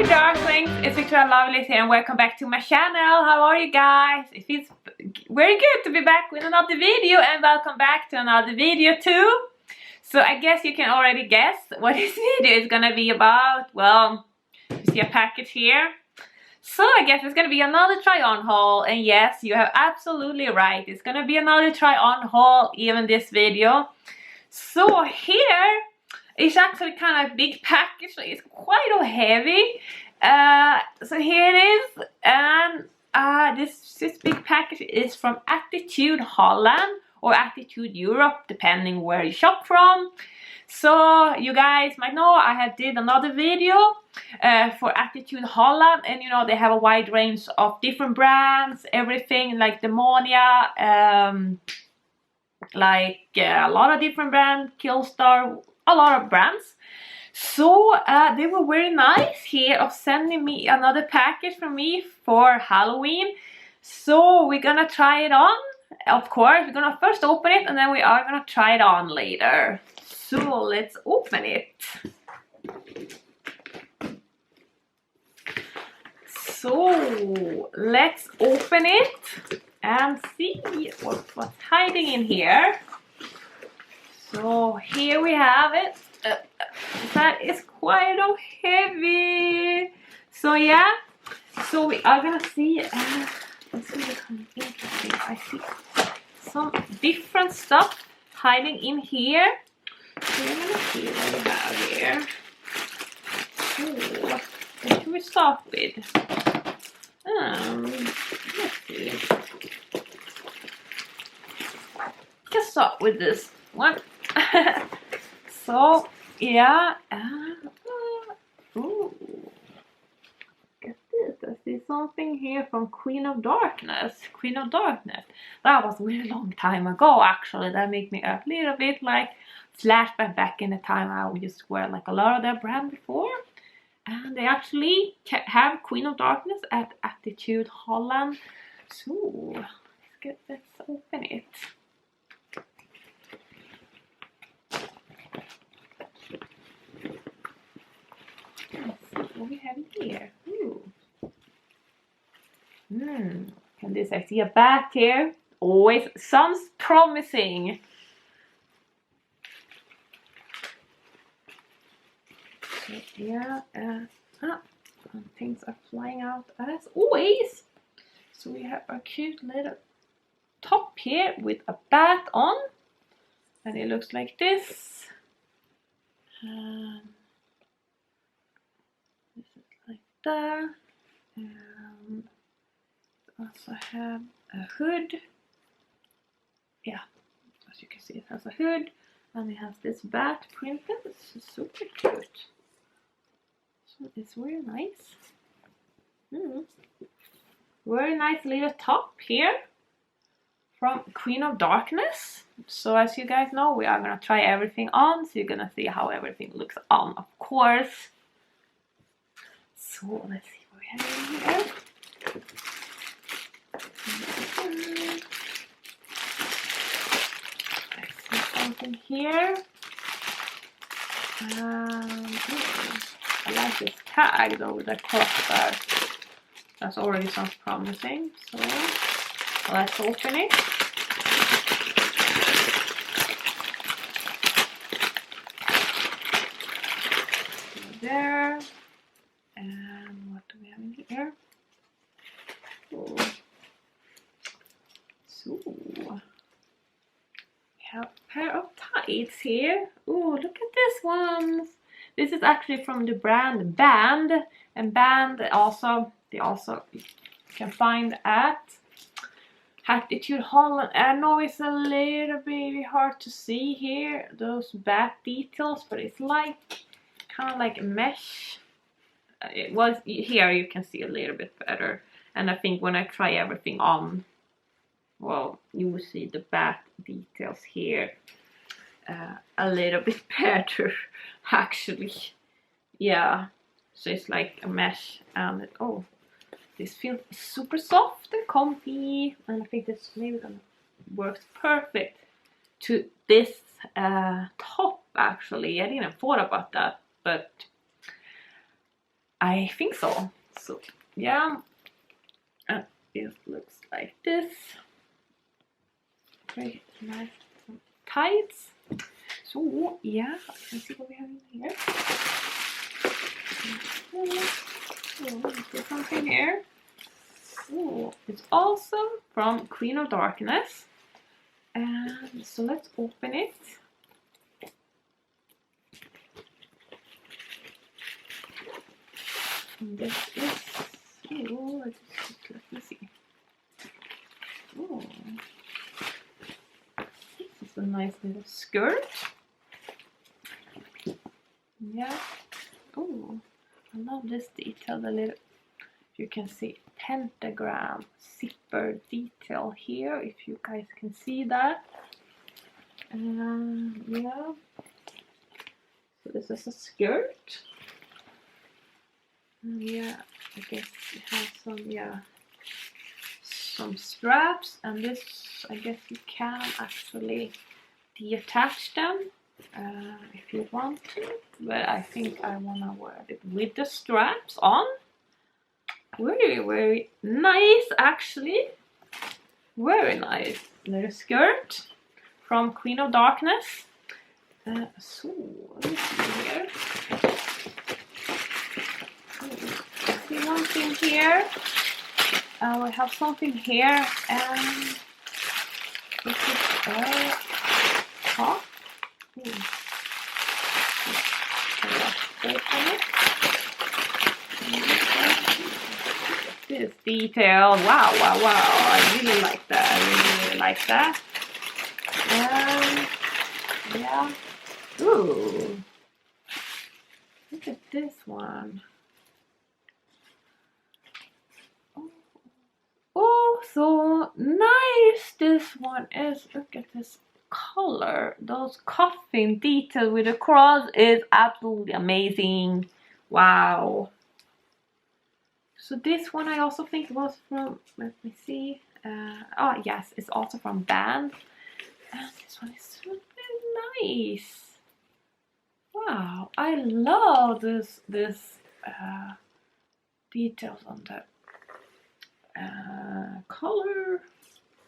Hi darklings, it's Victoria Lovelace here and welcome back to my channel. How are you guys? It feels very good to be back with another video and welcome back to another video too. So I guess you can already guess what this video is gonna be about. Well, you see a package here. So I guess it's gonna be another try-on haul, and yes, you have absolutely right. It's gonna be another try-on haul even this video. So here it's actually kind of a big package, so it's quite heavy. So here it is, and this big package is from Attitude Holland or Attitude Europe, depending where you shop from. So you guys might know I have did another video for Attitude Holland, and you know they have a wide range of different brands, everything like Demonia, like a lot of different brands, Killstar, a lot of brands. So they were very nice here of sending me another package from me for Halloween. So we're gonna try it on. Of course, we're gonna first open it and then we are gonna try it on later. So let's open it. So let's open it and see what's hiding in here. So here we have it. That is quite heavy. So yeah, so we are gonna see. Let's see what's kind of interesting. I see some different stuff hiding in here. So we're gonna see what we have here. Oh, what should we start with? Let's see. Let's start with this one. So yeah, ooh, look at this. I see something here from Queen of Darkness. Queen of Darkness. That was a really long time ago, actually. That made me a little bit like flashback back in the time I used to wear like a lot of their brand before. And they actually have Queen of Darkness at Attitude Holland. So let's open it. Let's see what we have here. Ooh. And this, I see a bat here. Always sounds promising. So, yeah, and things are flying out as always. So we have a cute little top here with a bat on, and it looks like this. This is like that. And also have a hood. Yeah, as you can see, it has a hood, and it has this bat printed. It's super cute. So it's very nice. Very nice little top here from Queen of Darkness. So as you guys know, we are gonna try everything on. So you're gonna see how everything looks on, of course. So let's see what we have in here. I see something here. I like this tag though with the crossbar. That's already sounds promising. So let's open it. There. And what do we have in here? Oh. So we have a pair of tights here. Oh, look at this one. This is actually from the brand Band, and Band also you can find at Attitude Holland. I know it's a little bit hard to see here those bat details, but it's like kind of like mesh. It was here you can see a little bit better, and I think when I try everything on, well, you will see the bat details here a little bit better actually. Yeah, so it's like a mesh, and oh, this feels super soft and comfy, and I think this maybe gonna works perfect to this top actually. I didn't thought about that, but I think so. So yeah, it looks like this. Very nice tights. So yeah, let's see what we have in here. There's something here. Oh, it's also from Queen of Darkness. And so let's open it. And this is, oh, let me see. Oh, this is a nice little skirt. Yeah. Oh, I love this detail. The little, you can see pentagram zipper detail here. If you guys can see that. Yeah. So this is a skirt. Yeah, I guess it has some, yeah, some straps, and this, I guess you can actually detach them if you want to, but I think I want to wear it with the straps on. Very, very nice, actually. Very nice little skirt from Queen of Darkness. So, let me see here. See one thing here. We have something here, and this is a top. Open it. This detail. Wow, wow, wow. I really like that. I really like that. Yeah. Ooh. Look at this one. Oh, so nice this one is. Look at this color. Those coffin detail with the cross is absolutely amazing. Wow. So this one I also think was from, let me see. Oh yes, it's also from Band. And this one is really nice. Wow, I love this details on the color.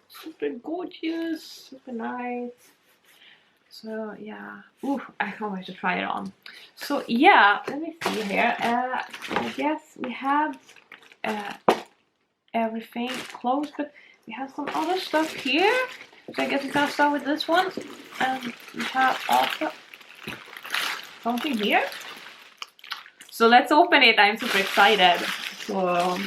Super gorgeous, super nice. So yeah, ooh, I can't wait to try it on. So yeah, let me see here. I guess we have everything closed, but we have some other stuff here. So I guess we're gonna start with this one, and we have also something here. So let's open it. I'm super excited. So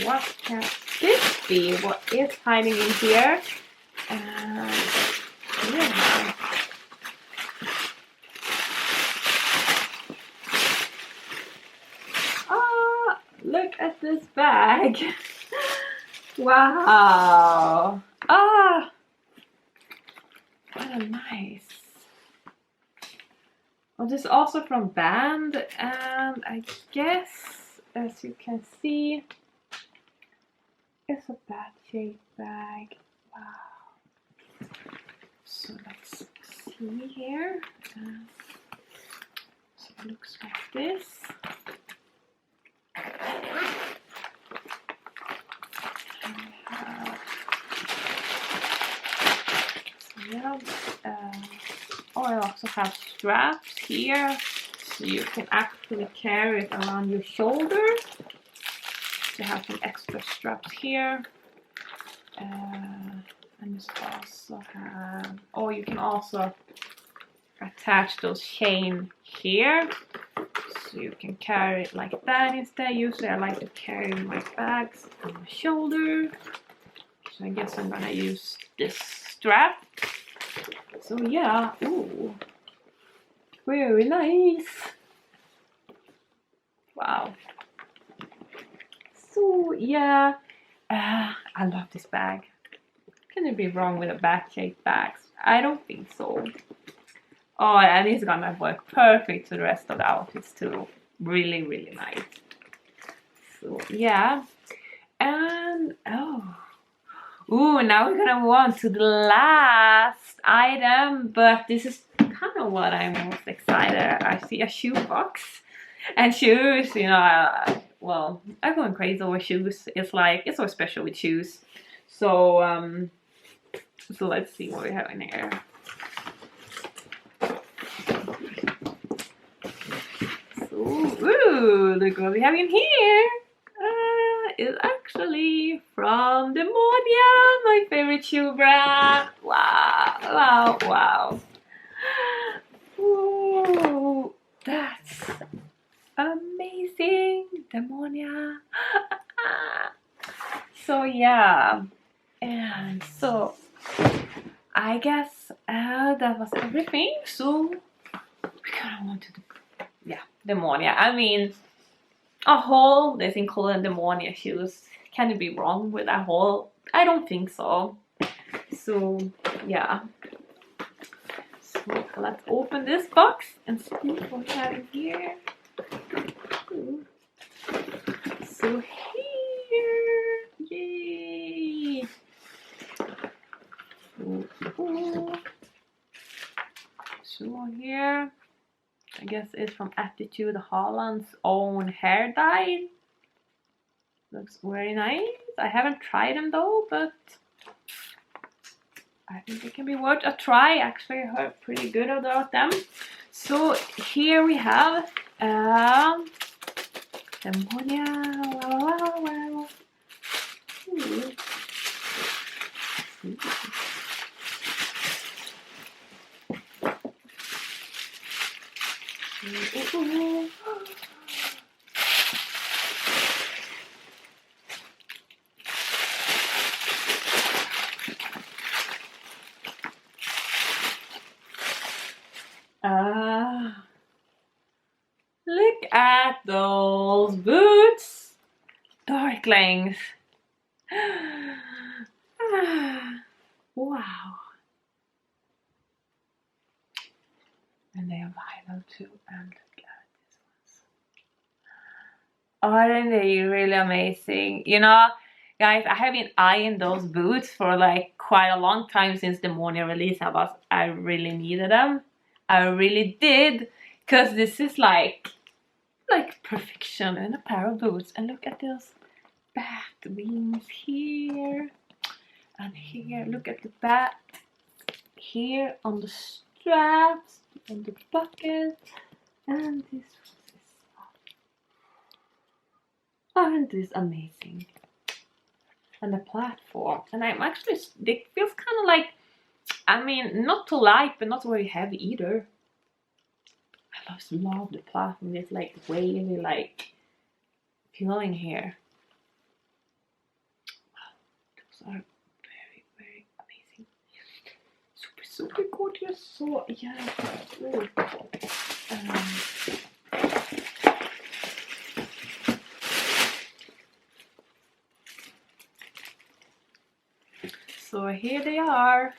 what can this be? What is hiding in here? Yeah. Ah, look at this bag. Wow. Ah, what a nice. Well, this is also from Band, and I guess, as you can see, it's a bat-shaped bag. Wow. So let's see here. So it looks like this. And we have, so yeah, I also have straps here, so you can actually carry it around your shoulder. So you have some extra straps here, and you also have, or you can also attach those chain here, so you can carry it like that instead. Usually I like to carry my bags on my shoulder, so I guess I'm gonna use this strap. So yeah, ooh, very nice. Wow. So yeah, I love this bag. Can it be wrong with a bat-shaped bags? I don't think so. Oh, and it's gonna work perfect to the rest of the outfits too. Really, really nice. So yeah. And ooh, now we're gonna move on to the last item, but this is kind of what I'm most excited. I see a shoe box and shoes, you know, well, I'm going crazy over shoes. It's like, it's so special with shoes. So, so let's see what we have in here. So, ooh, look what we have in here. Is actually from Demonia, my favorite shoe brand. Wow, wow, wow. Ooh, that's amazing, Demonia. So yeah, and so I guess that was everything. So we kind of wanted to, yeah, Demonia. I mean, a haul that's in Holland Demonia shoes. Can it be wrong with a haul? I don't think so. So yeah. So let's open this box and see what we have in here. So here, yay! So here, I guess it's from Attitude Holland's own hair dye. Looks very nice. I haven't tried them though, but I think it can be worth a try. Actually, I heard pretty good about them. So here we have Demonia. Wow, wow. Ooh. Ooh. Look at those boots. Darklings. Wow. And they are vinyl too. And look at these ones. Aren't they really amazing? You know, guys, I have been eyeing those boots for like quite a long time since the Demonia release. I really needed them. I really did. Because this is like perfection in a pair of boots. And look at those bat wings here. And here, look at the bat. Here on the straps. On the bucket. And this. Aren't this amazing? And the platform. And I'm actually, it feels kind of like, I mean, not too light, but not very heavy either. I love the platform. It's like wavy, like feeling here. Wow, those are very, very amazing. Super, super gorgeous. So yeah, really cool. So here they are.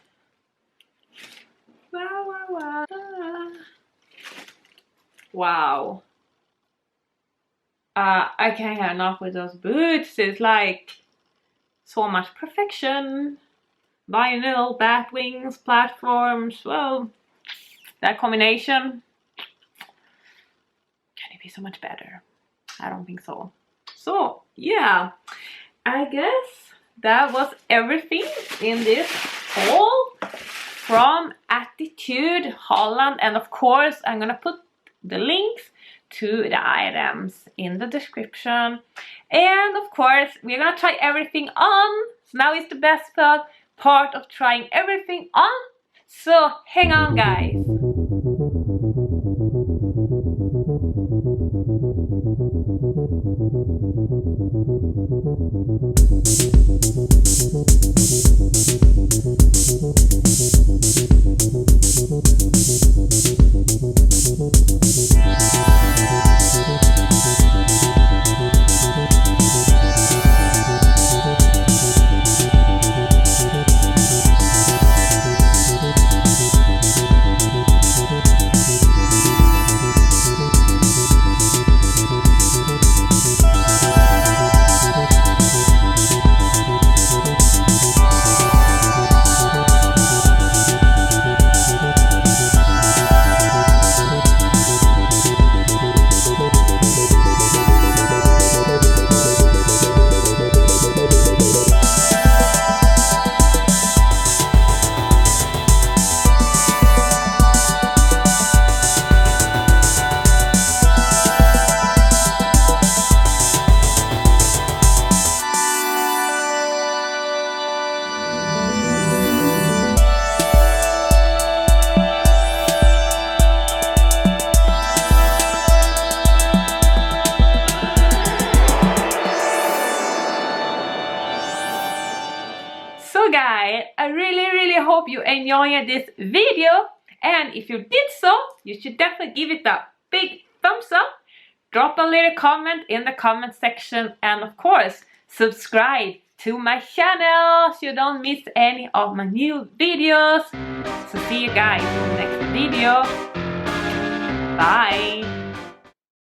Wow, wow, wow. Wow. I can't get enough with those boots. It's like so much perfection. Vinyl, bat wings, platforms. Well, that combination. Can it be so much better? I don't think so. So yeah, I guess that was everything in this haul from Attitude Holland. And of course, I'm gonna put the links to the items in the description. And of course, we're gonna try everything on. So now is the best part of trying everything on. So hang on, guys. So guys, I really hope you enjoyed this video, and if you did so, you should definitely give it a big thumbs up, drop a little comment in the comment section, and of course subscribe to my channel so you don't miss any of my new videos. So see you guys in the next video. Bye!